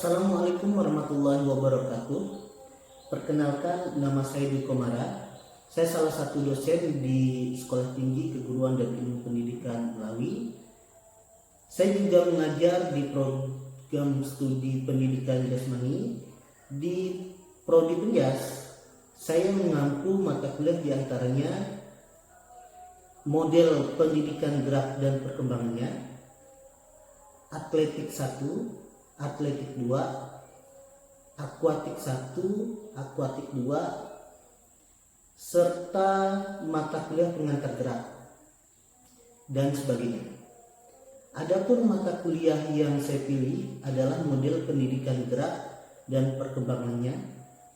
Assalamualaikum warahmatullahi wabarakatuh. Perkenalkan, nama saya Dwi Komara. Saya salah satu dosen di Sekolah Tinggi Keguruan dan Ilmu Pendidikan Melawi. Saya juga mengajar di program studi pendidikan jasmani di Prodi Penjas. Saya mengampu mata kuliah diantaranya model pendidikan gerak dan perkembangannya, atletik 1, atletik 2, akuatik 1, akuatik 2, serta mata kuliah pengantar gerak dan sebagainya. Adapun mata kuliah yang saya pilih adalah model pendidikan gerak dan perkembangannya,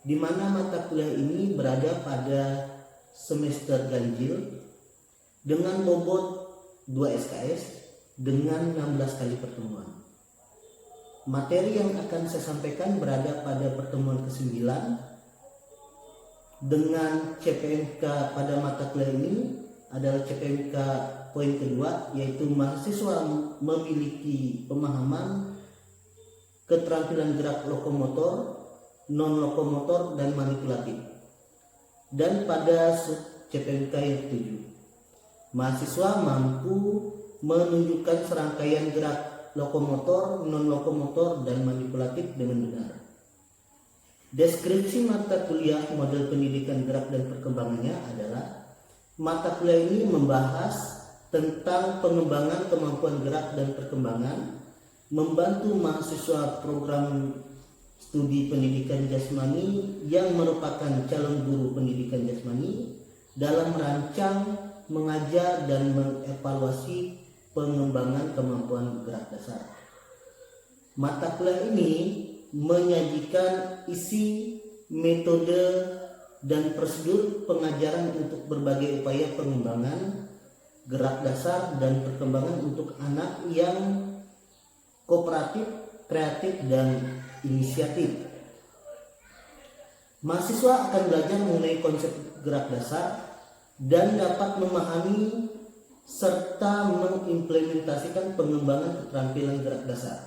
di mana mata kuliah ini berada pada semester ganjil dengan bobot 2 SKS dengan 16 kali pertemuan. Materi yang akan saya sampaikan berada pada pertemuan ke-9 dengan CPMK pada mata kuliah ini adalah CPMK poin kedua, yaitu mahasiswa memiliki pemahaman keterampilan gerak lokomotor, non-lokomotor, dan manipulatif. Dan pada CPMK yang ke-7, mahasiswa mampu menunjukkan serangkaian gerak lokomotor, non-lokomotor, dan manipulatif dengan benar. Deskripsi mata kuliah model pendidikan gerak dan perkembangannya adalah mata kuliah ini membahas tentang pengembangan kemampuan gerak dan perkembangan, membantu mahasiswa program studi pendidikan jasmani yang merupakan calon guru pendidikan jasmani dalam merancang, mengajar, dan mengevaluasi pengembangan kemampuan gerak dasar. Mata kuliah ini menyajikan isi, metode, dan prosedur pengajaran untuk berbagai upaya pengembangan gerak dasar dan perkembangan untuk anak yang kooperatif, kreatif, dan inisiatif. Mahasiswa akan belajar mengenai konsep gerak dasar dan dapat memahami serta mengimplementasikan pengembangan keterampilan gerak dasar.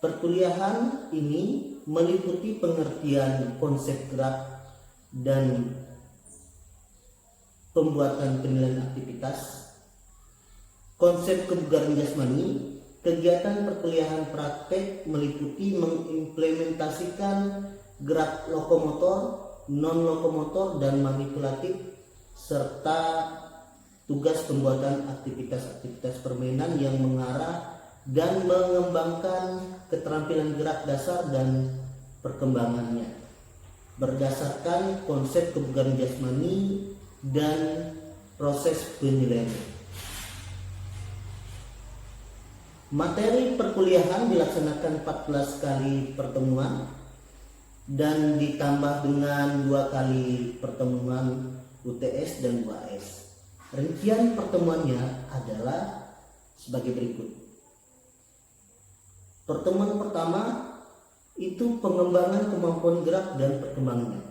Perkuliahan ini meliputi pengertian konsep gerak dan pembuatan penilaian aktivitas, konsep kebugaran jasmani. Kegiatan perkuliahan praktek meliputi mengimplementasikan gerak lokomotor, non-lokomotor, dan manipulatif, serta tugas pembuatan aktivitas-aktivitas permainan yang mengarah dan mengembangkan keterampilan gerak dasar dan perkembangannya berdasarkan konsep kebugaran jasmani dan proses penilaian. Materi perkuliahan dilaksanakan 14 kali pertemuan dan ditambah dengan 2 kali pertemuan UTS dan UAS. Rincian pertemuannya adalah sebagai berikut. Pertemuan pertama itu pengembangan kemampuan gerak dan perkembangannya.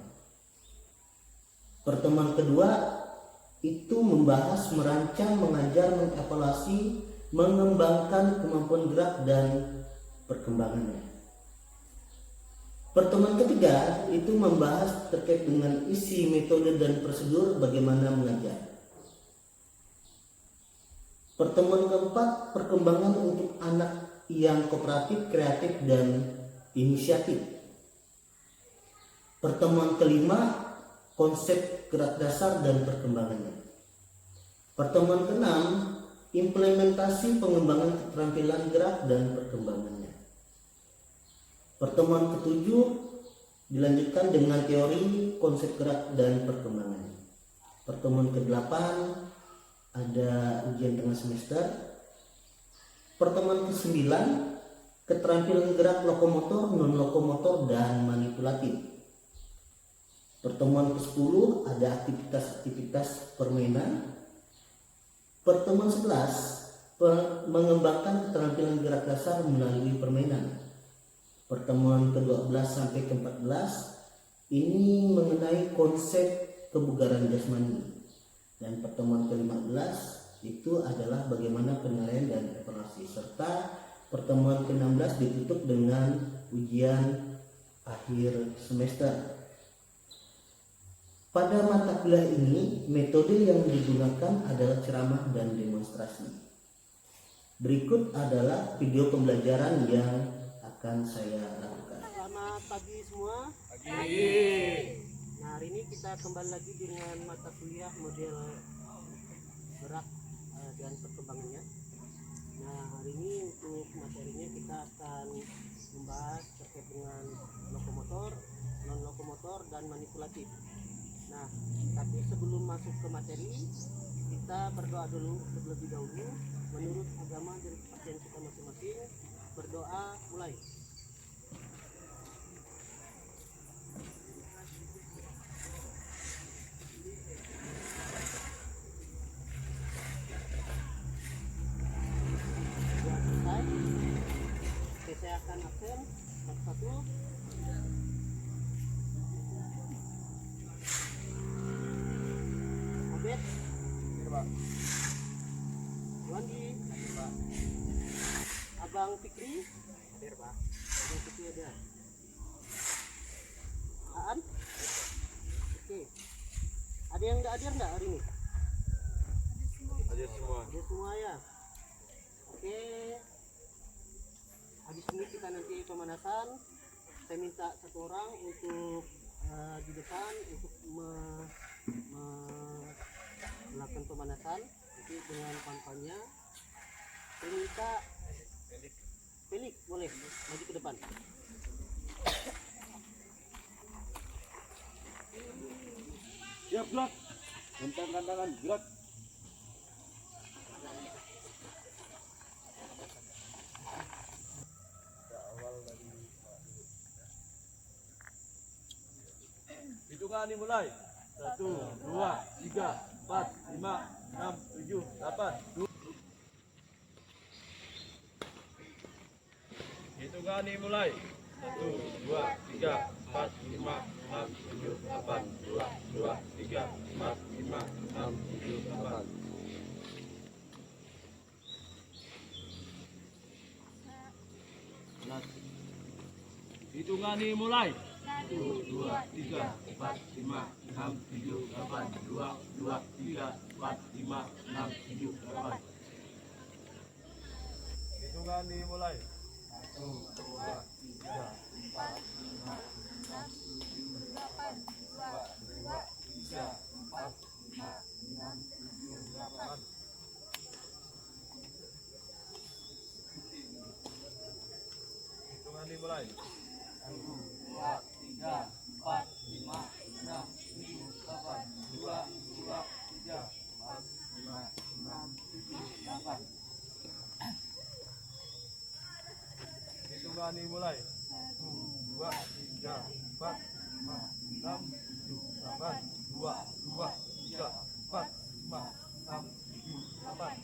Pertemuan kedua itu membahas merancang, mengajar, mengevaluasi, mengembangkan kemampuan gerak dan perkembangannya. Pertemuan ketiga itu membahas terkait dengan isi, metode, dan prosedur bagaimana mengajar. Pertemuan keempat, perkembangan untuk anak yang kooperatif, kreatif, dan inisiatif. Pertemuan kelima, konsep gerak dasar dan perkembangannya. Pertemuan keenam, implementasi pengembangan keterampilan gerak dan perkembangannya. Pertemuan ketujuh dilanjutkan dengan teori konsep gerak dan perkembangannya. Pertemuan ke-8 ada ujian tengah semester. Pertemuan ke-9 keterampilan gerak lokomotor, non-lokomotor, dan manipulatif. Pertemuan ke-10 ada aktivitas-aktivitas permainan. Pertemuan 11 mengembangkan keterampilan gerak dasar melalui permainan. Pertemuan ke-12 sampai ke-14 ini mengenai konsep kebugaran jasmani. Dan pertemuan ke-15 itu adalah bagaimana penilaian dan evaluasi serta pertemuan ke-16 ditutup dengan ujian akhir semester. Pada mata kuliah ini, metode yang digunakan adalah ceramah dan demonstrasi. Berikut adalah video pembelajaran yang akan saya lakukan. Selamat pagi semua. Pagi. Nah, hari ini kita kembali lagi dengan mata kuliah model gerak dan perkembangannya. Nah, hari ini untuk materinya kita akan membahas terkait dengan lokomotor, non lokomotor dan manipulatif. Nah, tapi sebelum masuk ke materi, kita berdoa dulu terlebih dahulu menurut agama dan kepercayaan kita masing-masing. Berdoa mulai. Selesai. Oke, saya akan absen satu-satu. Abed, Wandi, Abang Fikri, Abang Fikri ada. Aan, oke. Ada yang nggak hadir nggak hari ini? Ada semua. Ada semua ya. Oke. Habis ini kita nanti pemanasan. Saya minta satu orang untuk di depan untuk melakukan pemanasan nanti dengan kampanye. Saya minta Felix boleh maju ke depan. Siap gerak. Bentang kandangan gerak. Hitungan dimulai. 1, 2, 3, 4, 5, 6, 7, 8. Hitungan dimulai. 1, 2, 3, 4, 5, 6, 7, 8. 2, 2, 3, 4, 5, 6, 7, 8. Hitungan dimulai. 1, 2, 3, 4, 5, 6, 7, 8. 2, 2, 3, 4, 5, 6, 7, 8. Hitungan dimulai. 1, 2, 3, 4, 5, 6, 7, 8. 2, 2, 3, 4, 5, 6, 7, 8. Hitungan dimulai. 1, 2, 3, 4, 5, 6, 7, 8. 2, 2, 3, 4, 5, 6, 7, 8. Hitungan dimulai. 1, 2, 3, 4, 5, 6, 7, 8. 2, 2, 3, 4, 5, 6, 7, 8.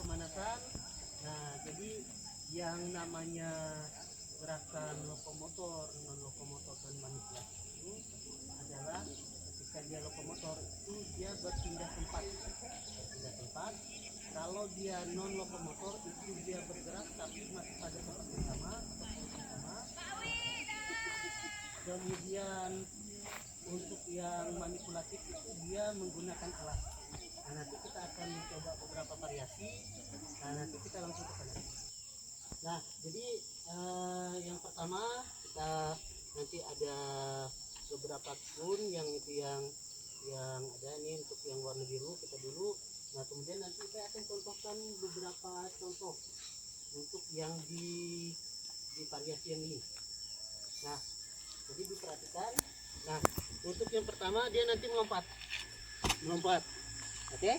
Pemanasan. Nah, jadi yang namanya gerakan lokomotor, non lokomotor dan manipulasi itu adalah ketika dia lokomotor itu dia berpindah tempat. Kalau dia non lokomotor itu dia bergerak tapi masih pada tempat yang sama atau posisi yang sama. Kemudian untuk yang manipulatif itu dia menggunakan alat. Nah, nanti kita akan mencoba beberapa variasi. Nah, nanti kita langsung ke sana. Nah, jadi yang pertama kita nanti ada beberapa kun yang itu yang ada nih untuk yang warna biru kita dulu. Nah, kemudian nanti saya akan contohkan beberapa contoh untuk yang di variasi yang ini. Nah, jadi diperhatikan. Nah, untuk yang pertama dia nanti melompat. Oke.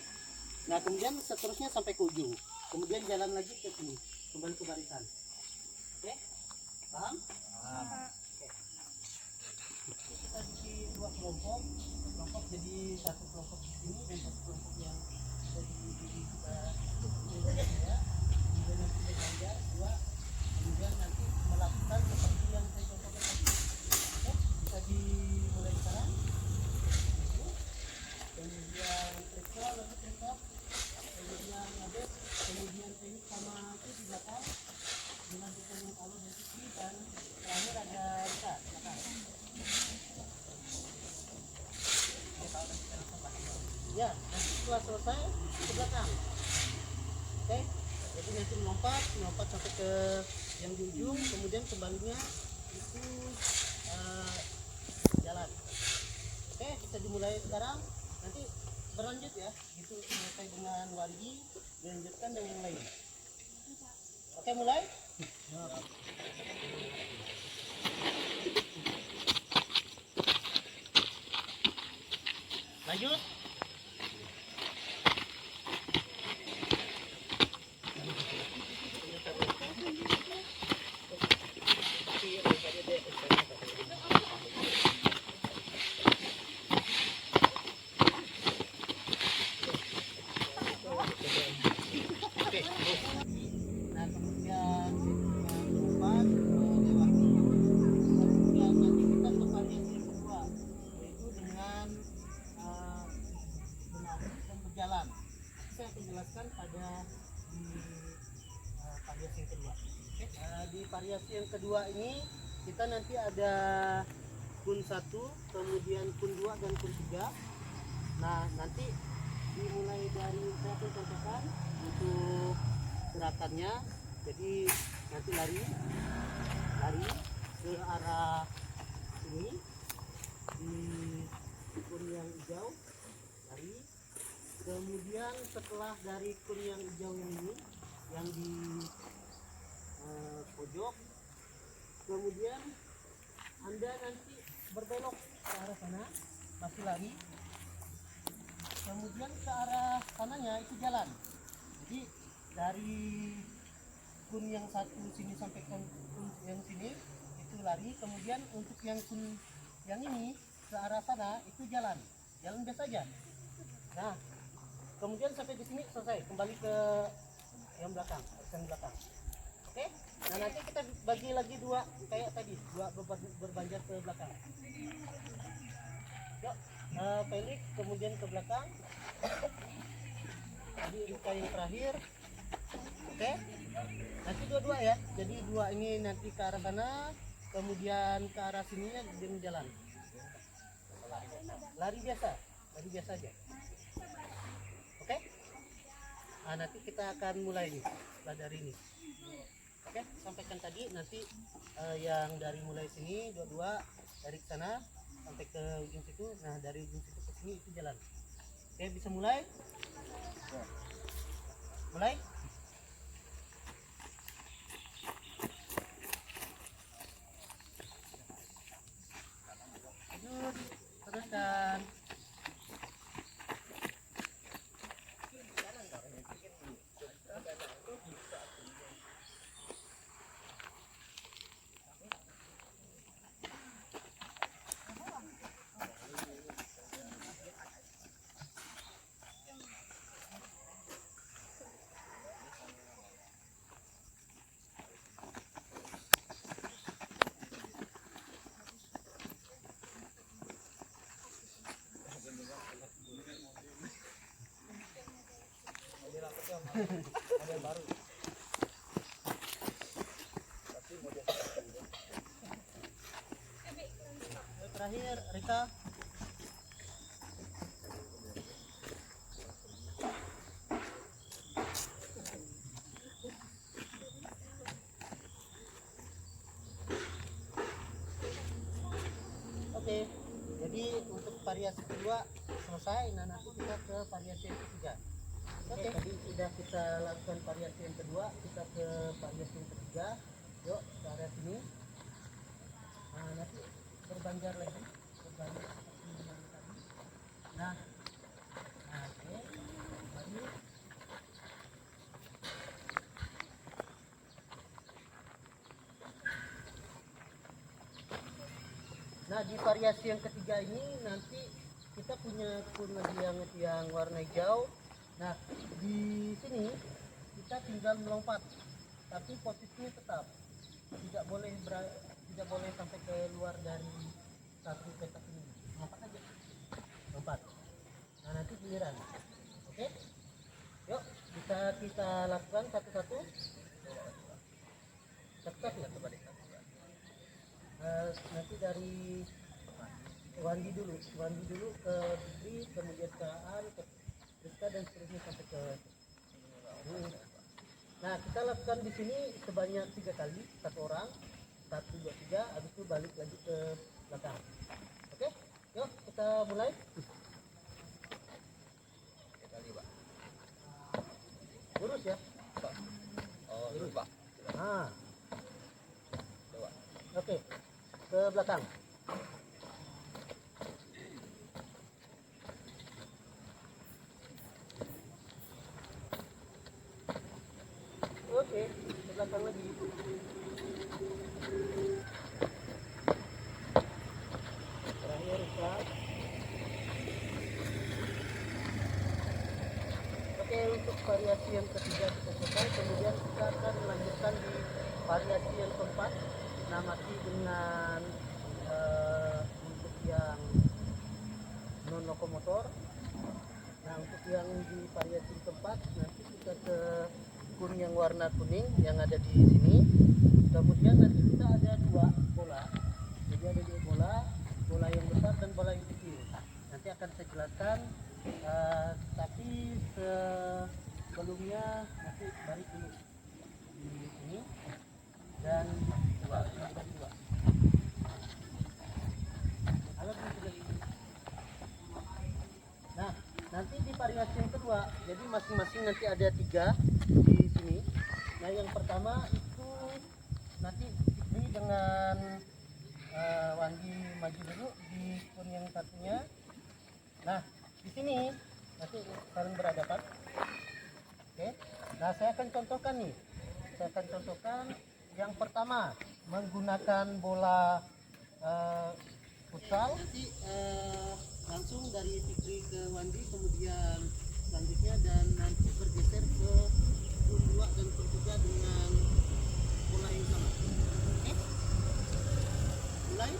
Nah, kemudian seterusnya sampai ke ujung. Kemudian jalan lagi ke sini, kembali ke barisan. Oke, paham? Oke. Kita di dua kelompok jadi satu kelompok di sini dan satu kelompok yang ada di kita ya. Kemudian nanti belajar dua, kemudian nanti melakukan seperti yang saya contohkan tadi. Oke, bisa dimulai sekarang. Kemudian periksa lagi periksa, kemudian ada sama itu di belakang, dilanjutkan dengan alur dari sini, dan terakhir ada Rika belakang. Ya, nanti setelah selesai ke belakang. Oke, jadi nanti melompat sampai ke yang di ujung, kemudian kembalinya itu jalan. Oke, bisa dimulai sekarang. Nanti berlanjut ya, gitu selesai dengan wari, dilanjutkan dengan yang lain. Oke, mulai. Lanjut. Oke, terus. Nah, kemudian melompat melewati. Kemudian nanti kita ke variasi yang kedua, yaitu dengan berlari dan berjalan. Saya akan jelaskan pada di variasi yang kedua. Oke. Di variasi yang kedua ini kita nanti ada kun 1, kemudian kun 2 dan kun 3. Nah, nanti dimulai dari saya akan contohkan untuk gerakannya. Jadi nanti lari ke arah sini di kun yang hijau, lari. Kemudian setelah dari kun yang hijau ini yang di pojok, kemudian Anda nanti berbelok ke arah sana, masih lari. Kemudian ke arah kanannya itu jalan. Jadi dari kun yang satu sini sampai kun yang sini itu lari. Kemudian untuk yang kun yang ini ke arah sana itu jalan biasa aja. Nah, kemudian sampai di sini selesai, kembali ke yang belakang, yang belakang. Oke. Nah, nanti kita bagi lagi dua kayak tadi, dua berbanjar ke belakang. Yuk, pelik kemudian ke belakang. Tadi Rika yang terakhir. Oke. Nanti dua-dua ya. Jadi dua ini nanti ke arah sana, kemudian ke arah sininya dengan jalan. Lari biasa aja. Oke. Nah, nanti kita akan mulai nih setelah dari ini. Oke, sampaikan tadi nanti yang dari mulai sini dua-dua dari sana sampai ke ujung situ. Nah, dari ujung situ ke sini itu jalan. Oke, bisa mulai? Mulai? Lanjut, teruskan. Terakhir Rika. Oke, jadi untuk variasi kedua selesai. Nah, nanti kita ke variasi yang ketiga. Oke, tadi sudah kita lakukan variasi yang kedua, kita ke variasi yang ketiga. Yuk, ke arah sini. Nah, nanti berbanjar lagi, berbanjar seperti yang tadi. Nah, oke, kembali. Nah, di variasi yang ketiga ini nanti kita punya kun lagi yang warna hijau. Nah, di sini kita tinggal melompat, tapi posisinya tetap tidak boleh sampai keluar dari satu petak ini. Lompat aja, lompat. Nah, nanti giliran. Oke, yuk. Bisa kita lakukan satu-satu. Cepat ya. Nanti dari Wandi dulu ke Fikri, kemudian ke Aan, ke Rizka dan seterusnya sampai ke. Nah, kita lakukan di sini sebanyak 3 kali, 1 orang, 1, 2, 3, habis itu balik lagi ke belakang. Oke, yuk kita mulai. Lurus ya. Lurus. Nah. Oke, ke belakang. Oke, ke belakang lagi. Terakhir Ustaz. Oke, untuk variasi yang ketiga kita selesai, kemudian kita akan melanjutkan di variasi yang keempat. Nah, masih dengan untuk yang non lokomotor. Nah, untuk yang di variasi keempat nanti kita ke kun yang warna kuning yang ada di sini. Kemudian nanti kita ada 2 bola. Jadi ada 2 bola, bola yang besar dan bola yang kecil. Nanti akan saya jelaskan. Tapi sebelumnya nanti balik dulu di sini dan dua. Alat sudah. Nah, nanti di variasi yang kedua, jadi masing-masing nanti ada 3 di sini. Nah, yang pertama itu nanti Fikri dengan Wandi maju dulu di kun yang satunya. Nah, di sini nanti saling berhadapan. Oke. Nah, saya akan contohkan nih. Yang pertama menggunakan bola futsal. Nanti langsung dari Fikri ke Wandi, kemudian selanjutnya dan nanti bergeser ke kun 2 dan kun 3 dengan bola yang sama. Oke. Mulai.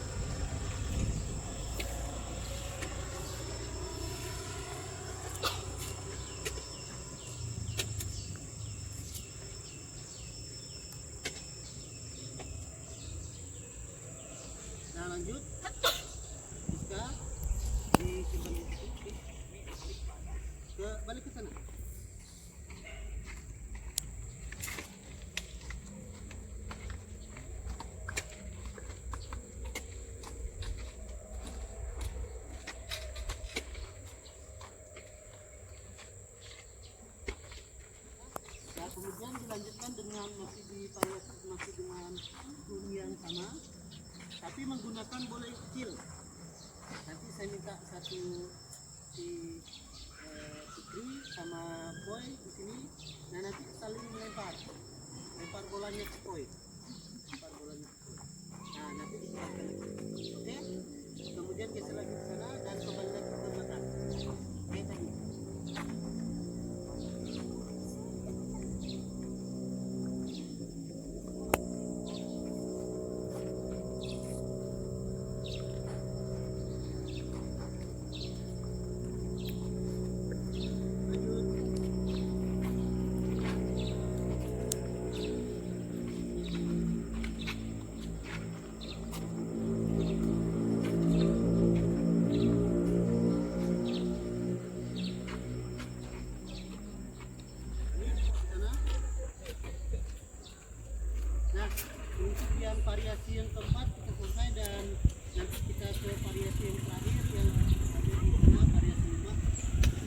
Nah, lanjut. Rizka disimpan di situ. Balik ke sana. Nah, kemudian dilanjutkan dengan masih dengan kun yang sama, tapi menggunakan bola yang kecil. Nanti saya minta satu si Fikri sama Boy di sini. Nah, nanti saling lempar bolanya ke Boy. Nah, nanti diserahkan lagi. Oke. Kemudian geser lagi ke sana dan kembali lagi ke belakang. Kayak tadi. Nah, untuk yang variasi yang keempat kita selesai dan nanti kita ke variasi yang terakhir yang ada di sana, variasi 5,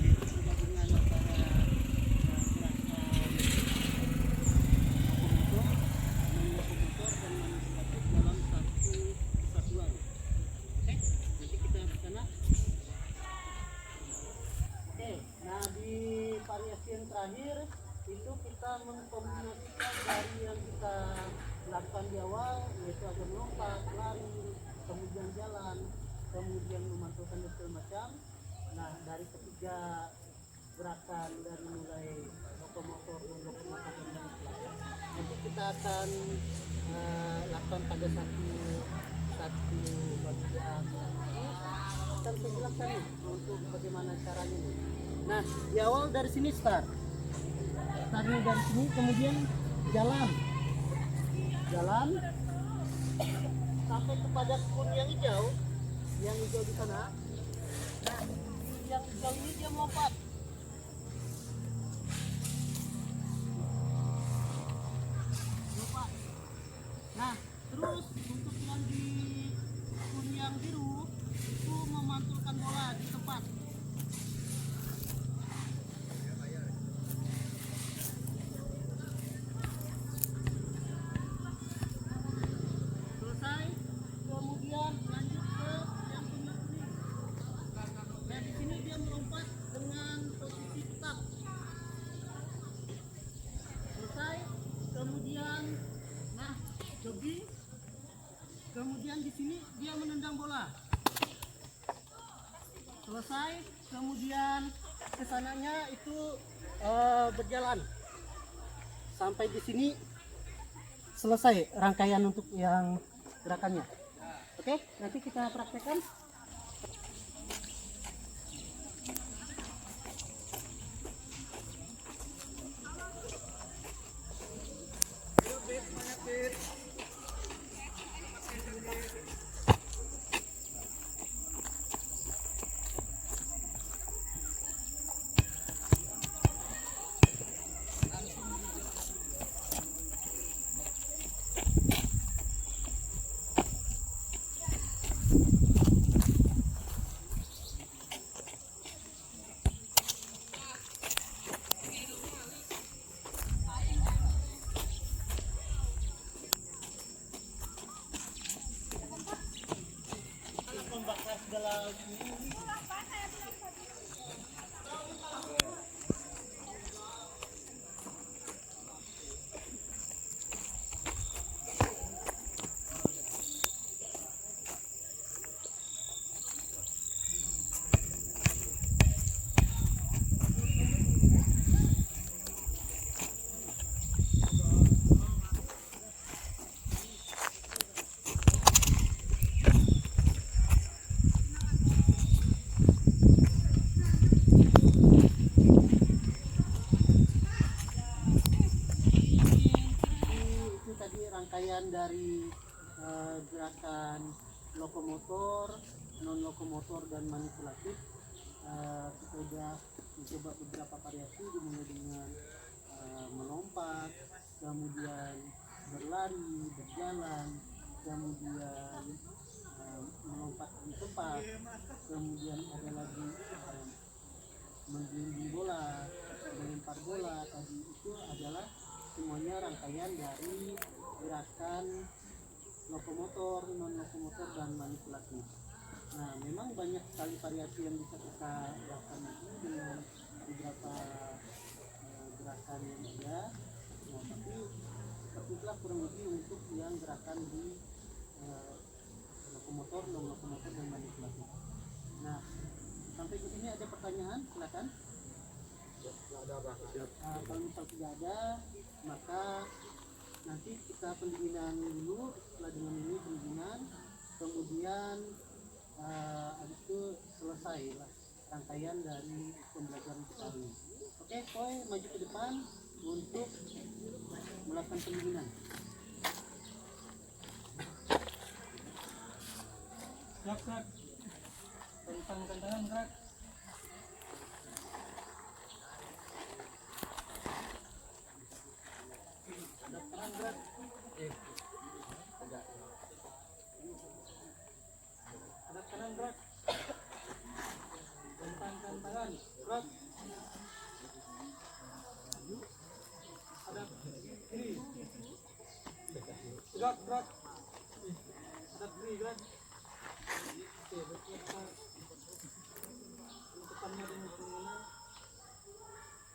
yaitu penggabungan antara gerakan lokomotor dan manipulatif dalam satu kesatuan. Oke, nanti kita ke sana. Oke, nah di variasi yang terakhir itu kita mengkombinasikan dari yang kita lakukan di awal, yaitu ada melompat, lari, kemudian jalan, kemudian memantulkan dan segala macam. Nah, dari ketiga gerakan dari mulai lokomotor dan nanti kita akan lakukan pada satu bagian. Kita bisa jelaskan nih untuk bagaimana caranya nih. Nah, di awal dari sini start. tarik dari sini, kemudian jalan sampai kepada kun yang hijau di sana. Nah, yang hijau ini dia melompat. Nah, terus untuk yang di kun yang biru itu memantulkan bola di tempat. Selesai, kemudian lanjut ke yang kuning. Nah, di sini dia melompat dengan posisi tetap. Selesai, kemudian jogging. Kemudian di sini dia menendang bola. Selesai, kemudian kesananya itu berjalan sampai di sini. Selesai rangkaian untuk yang gerakannya. Oke, nanti kita praktekkan. Membakar segala rangkaian dari gerakan lokomotor, non lokomotor dan manipulatif. Kita sudah mencoba beberapa variasi, dimulai dengan melompat, kemudian berlari, berjalan, kemudian melompat di tempat, kemudian ada lagi menggelinding bola, melempar bola. Tadi itu adalah semuanya rangkaian dari gerakan lokomotor, non lokomotor dan manipulatif. Nah, memang banyak sekali variasi yang bisa kita lakukan dengan beberapa gerakan yang ada. Nah, tapi seperti itulah kurang lebih untuk yang gerakan di lokomotor, non lokomotor dan manipulatif. Nah, sampai ke sini ada pertanyaan, silakan. Kalau misal tidak ada, maka nanti kita pendinginan dulu. Setelah dengan ini pendinginan, kemudian habis itu selesai lah rangkaian dari pembelajaran kita ini. Oke, Koi maju ke depan untuk melakukan pendinginan. Gerak. Tentangkan tangan, gerak. Gerak. Ada kiri, gerak. Oke, berkata depannya dengan pengguna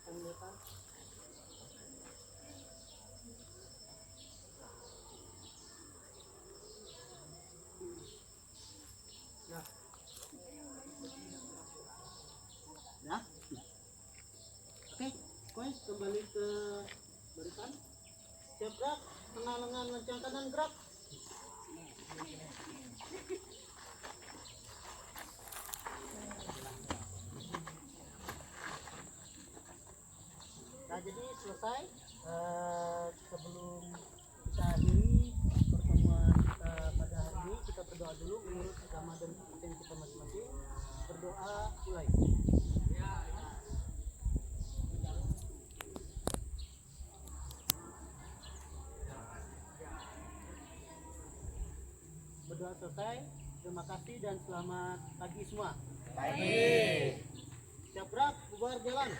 tanda. Ya. Oke, Koi kembali ke barisan. Siap gerak. Tengah lengan lencang kanan, gerak. Nah, jadi selesai. Sebelum kita akhiri pertemuan kita pada hari ini, kita berdoa dulu menurut agama dan kepercayaan kita masing-masing. Berdoa mulai. Berdoa selesai. Terima kasih dan selamat pagi semua. Pagi. Siap gerak, bubar jalan.